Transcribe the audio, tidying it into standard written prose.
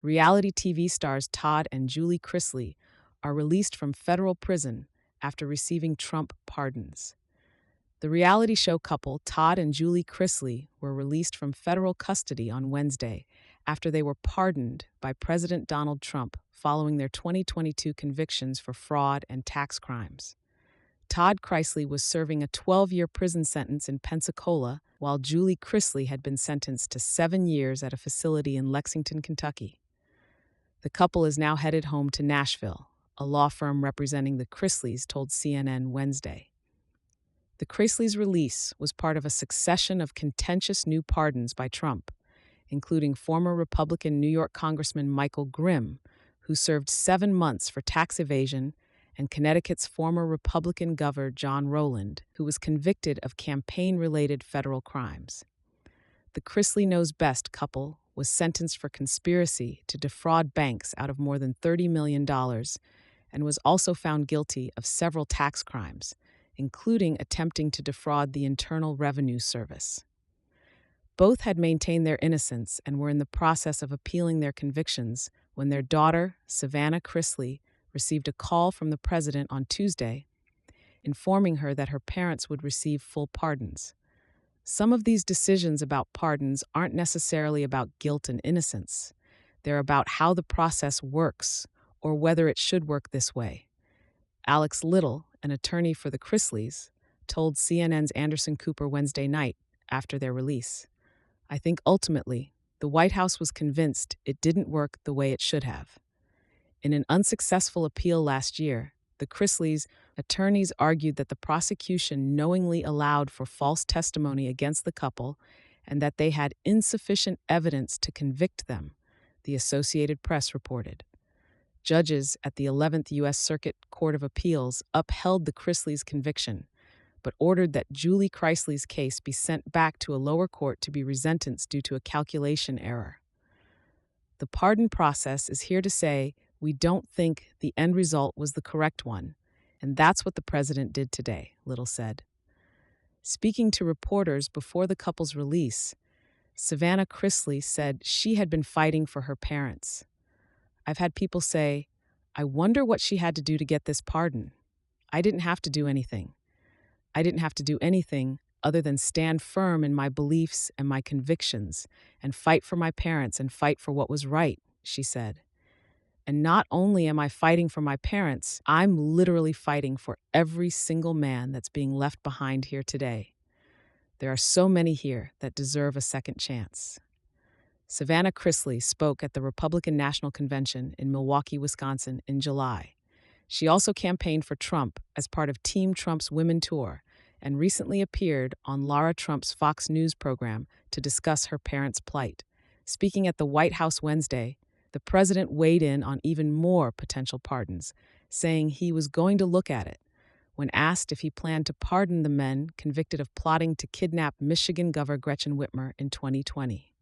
Reality TV stars Todd and Julie Chrisley are released from federal prison after receiving Trump pardons. The reality show couple Todd and Julie Chrisley were released from federal custody on Wednesday after they were pardoned by President Donald Trump following their 2022 convictions for fraud and tax crimes. Todd Chrisley was serving a 12-year prison sentence in Pensacola, while Julie Chrisley had been sentenced to 7 years at a facility in Lexington, Kentucky. The couple is now headed home to Nashville, a law firm representing the Chrisleys told CNN Wednesday. The Chrisleys' release was part of a succession of contentious new pardons by Trump, including former Republican New York Congressman Michael Grimm, who served 7 months for tax evasion, and Connecticut's former Republican governor John Rowland, who was convicted of campaign-related federal crimes. The Chrisley Knows Best couple was sentenced for conspiracy to defraud banks out of more than $30 million and was also found guilty of several tax crimes, including attempting to defraud the Internal Revenue Service. Both had maintained their innocence and were in the process of appealing their convictions when their daughter, Savannah Chrisley, received a call from the president on Tuesday, informing her that her parents would receive full pardons. Some of these decisions about pardons aren't necessarily about guilt and innocence. They're about how the process works, or whether it should work this way. Alex Little, an attorney for the Chrisleys, told CNN's Anderson Cooper Wednesday night after their release, "I think ultimately, the White House was convinced it didn't work the way it should have." In an unsuccessful appeal last year, the Chrisleys' attorneys argued that the prosecution knowingly allowed for false testimony against the couple and that they had insufficient evidence to convict them, the Associated Press reported. Judges at the 11th U.S. Circuit Court of Appeals upheld the Chrisleys' conviction, but ordered that Julie Chrisley's case be sent back to a lower court to be resentenced due to a calculation error. "The pardon process is here to say we don't think the end result was the correct one, and that's what the president did today," Little said. Speaking to reporters before the couple's release, Savannah Chrisley said she had been fighting for her parents. "I've had people say, 'I wonder what she had to do to get this pardon. I didn't have to do anything. I didn't have to do anything other than stand firm in my beliefs and my convictions and fight for my parents and fight for what was right," she said. "And not only am I fighting for my parents, I'm literally fighting for every single man that's being left behind here today. There are so many here that deserve a second chance." Savannah Chrisley spoke at the Republican National Convention in Milwaukee, Wisconsin in July. She also campaigned for Trump as part of Team Trump's Women Tour and recently appeared on Lara Trump's Fox News program to discuss her parents' plight. Speaking at the White House Wednesday, the president weighed in on even more potential pardons, saying he was going to look at it when asked if he planned to pardon the men convicted of plotting to kidnap Michigan Governor Gretchen Whitmer in 2020.